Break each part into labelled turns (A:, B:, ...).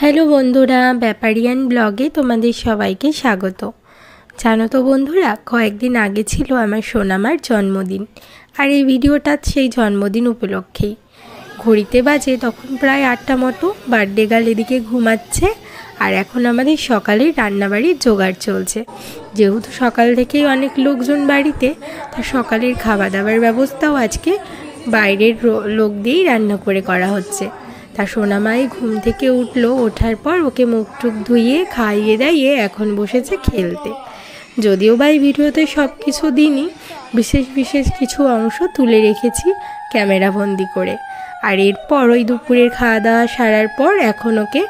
A: Hello বন্ধুরা, ব্যাপারিয়ান ব্লগে তোমাদের সবাইকে স্বাগত। জানো তো বন্ধুরা, কয়েকদিন আগে ছিল আমার সোনামার জন্মদিন, আর এই ভিডিওটা সেই জন্মদিন উপলক্ষেই। ঘড়িতে বাজে তখন প্রায় 8টা মতো। বার্থডে গার্ল এদিকে ঘুমাচ্ছে, আর এখন আমাদের সকালের রান্নাবাড়ির জোগাড় চলছে। যেহেতু সকাল থেকেই অনেক লোকজন বাড়িতে, তা সকালের খাওয়া দাওয়ার ব্যবস্থাও আজকে বাইরের লোক দিয়েই রান্না করা হচ্ছে। তা সোনামাই ঘুম থেকে উঠলো, ওঠার পর ওকে মুখ টুক ধুইয়ে খাইয়ে দাইয়ে এখন বসেছে খেলতে। যদিও বা এই ভিডিওতে সব কিছু দিনই বিশেষ বিশেষ কিছু অংশ তুলে রেখেছি ক্যামেরা বন্দি করে। আর এরপর ওই দুপুরের খাওয়া দাওয়া সারার পর এখন ওকে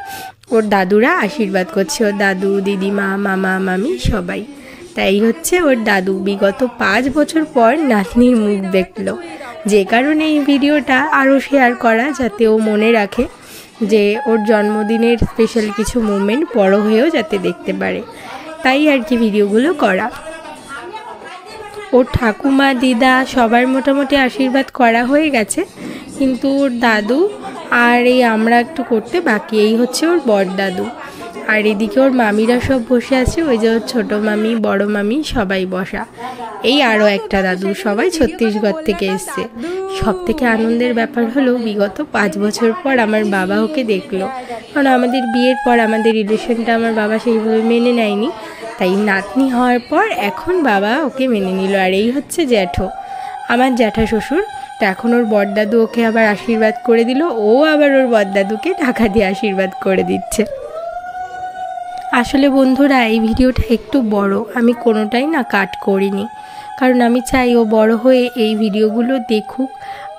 A: ওর দাদুরা আশীর্বাদ করছে, ওর দাদু, দিদিমা, মামা, মামি সবাই। তাই হচ্ছে ওর দাদু বিগত 5 বছর পর নাতনির মুখ দেখলো, যে কারণে এই ভিডিওটা আরও শেয়ার করা, যাতে ও মনে রাখে যে ওর জন্মদিনের স্পেশাল কিছু মোমেন্ট বড় হয়েও যাতে দেখতে পারে। তাই আর কি ভিডিওগুলো করা। ওর ঠাকুমা, দিদা সবার মোটামুটি আশীর্বাদ করা হয়ে গেছে, কিন্তু ওর দাদু আর এই আমরা একটু করতে বাকি। এই হচ্ছে ওর বড় দাদু। আর এদিকে ওর মামিরা সব বসে আছে, ওই যে ওর ছোটো মামি, বড় মামি সবাই বসা। এই আরও একটা দাদু, সবাই ছত্তিশগড় থেকে এসছে। সব থেকে আনন্দের ব্যাপার হলো বিগত 5 বছর পর আমার বাবা ওকে দেখলো। কারণ আমাদের বিয়ের পর আমাদের রিলেশনটা আমার বাবা সেইভাবে মেনে নেয়নি, তাই নাতনি হওয়ার পর এখন বাবা ওকে মেনে নিল। আর এই হচ্ছে জ্যাঠো, আমার জ্যাঠা শ্বশুর। তো এখন ওর বড়দাদু ওকে আবার আশীর্বাদ করে দিল, ও আবার ওর বড়দাদুকে টাকা দিয়ে আশীর্বাদ করে দিচ্ছে। আসলে বন্ধুরা, এই ভিডিওটা একটু বড়, আমি কোনোটাই না কাট করিনি, কারণ আমি চাই ও বড় হয়ে এই ভিডিওগুলো দেখুক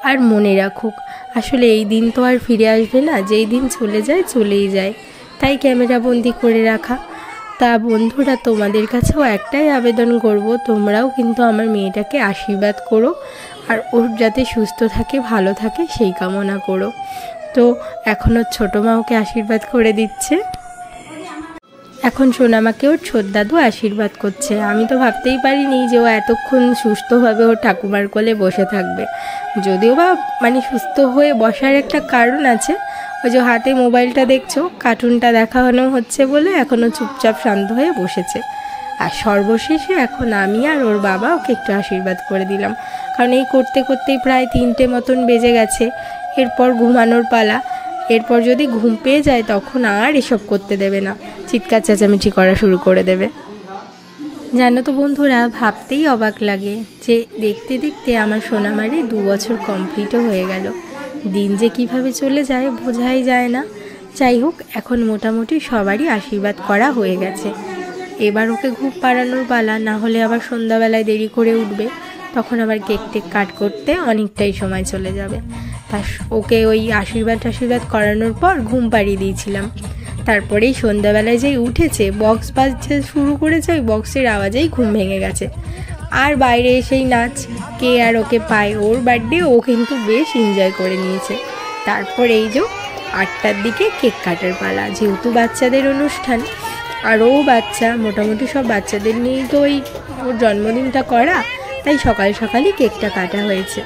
A: আর মনে রাখুক। আসলে এই দিন তো আর ফিরে আসবে না, যেই দিন চলে যায় চলেই যায়, তাই ক্যামেরা বন্দি করে রাখা। তা বন্ধুরা, তোমাদের কাছেও একটাই আবেদন করব, তোমরাও কিন্তু আমার মেয়েটাকে আশীর্বাদ করো, আর ওর যাতে সুস্থ থাকে, ভালো থাকে সেই কামনা করো। তো এখনও ছোটো মা ওকে আশীর্বাদ করে দিচ্ছে। এখন সোনামাকে ওর ছোট দাদু আশীর্বাদ করছে। আমি তো ভাবতেই পারিনি যে ও এতক্ষণ সুস্থভাবে ওর ঠাকুমার কোলে বসে থাকবে। যদিও বা সুস্থ হয়ে বসার একটা কারণ আছে, ওই যে হাতে মোবাইলটা দেখছো, কার্টুনটা দেখানো হচ্ছে বলে এখনও চুপচাপ শান্ত হয়ে বসেছে। আর সর্বশেষে এখন আমি আর ওর বাবা ওকে একটু আশীর্বাদ করে দিলাম, কারণ এই করতে করতেই প্রায় 3টে মতন বেজে গেছে। এরপর ঘুমানোর পালা। এরপর যদি ঘুম পেয়ে যায় তখন আর এসব করতে দেবে না, চিৎকার চেঁচামেচি করা শুরু করে দেবে। জানো তো বন্ধুরা, ভাবতেই অবাক লাগে যে দেখতে দেখতে আমার সোনামারি 2 বছর কমপ্লিটও হয়ে গেল। দিন যে কিভাবে চলে যায় বোঝাই যায় না। যাই হোক, এখন মোটামুটি সবারই আশীর্বাদ করা হয়ে গেছে। এবার ওকে ঘুম পাড়ানোর পালা, না হলে আবার সন্ধ্যাবেলায় দেরি করে উঠবে, তখন আবার কেক টেক কাট করতে অনেকটাই সময় চলে যাবে। তা ওকে ওই আশীর্বাদ করানোর পর ঘুম পাড়িয়ে দিয়েছিলাম। তারপরেই সন্ধ্যাবেলায় যেই উঠেছে, বক্স বাজতে শুরু করেছে, ওই বক্সের আওয়াজেই ঘুম ভেঙে গেছে। আর বাইরে এসেই নাচ, কে আর ওকে পায়। ওর বার্থডে ও কিন্তু বেশ এনজয় করে নিয়েছে। তারপর এই যে 8টার দিকে কেক কাটার পালা, যেহেতু বাচ্চাদের অনুষ্ঠান আর ও বাচ্চা, মোটামুটি সব বাচ্চাদের নিয়েই তো ওই ওর জন্মদিনটা করা, তাই সকাল সকালই কেকটা কাটা হয়েছে।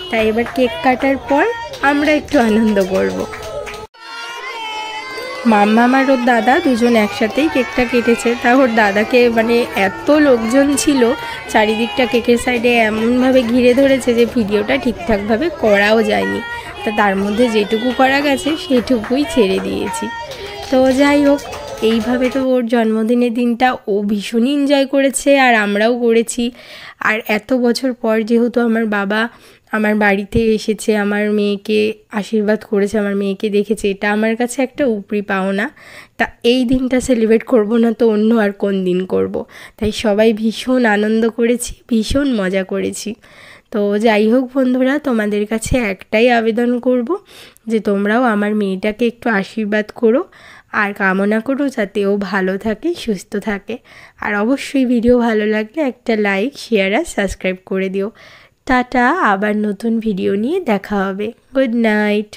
A: তাই এবার কেক কাটার পর আমরা একটু আনন্দ করব। মাম্মা আর ওর দাদা দুজন একসাথেই কেকটা কেটেছে। তা ওর দাদাকে এত লোকজন ছিল, চারিদিকটা কেকের সাইডে এমনভাবে ঘিরে ধরেছে যে ভিডিওটা ঠিকঠাকভাবে করাও যায়নি। তা তার মধ্যে যেটুকু করা গেছে সেটুকুই ছেড়ে দিয়েছি। তো যাই হোক, এইভাবে তো ওর জন্মদিনের দিনটা ও ভীষণই এনজয় করেছে, আর আমরাও করেছি। আর এত বছর পর যেহেতু আমার বাবা আমার বাড়িতে এসেছে, আমার মেয়েকে আশীর্বাদ করেছে, আমার মেয়েকে দেখেছে, এটা আমার কাছে একটা উপরি পাওনা। তা এই দিনটা সেলিব্রেট করব না তো অন্য আর কোন দিন করব। তাই সবাই ভীষণ আনন্দ করেছি, ভীষণ মজা করেছি। তো যাই হোক বন্ধুরা, তোমাদের কাছে একটাই আবেদন করব যে তোমরাও আমার মেয়েটাকে একটু আশীর্বাদ করো, আর কামনা করো যাতে ও ভালো থাকে, সুস্থ থাকে। আর অবশ্যই ভিডিও ভালো লাগলে একটা লাইক, শেয়ার আর সাবস্ক্রাইব করে দিও। টাটা, আবার নতুন ভিডিও নিয়ে দেখা হবে। Good night.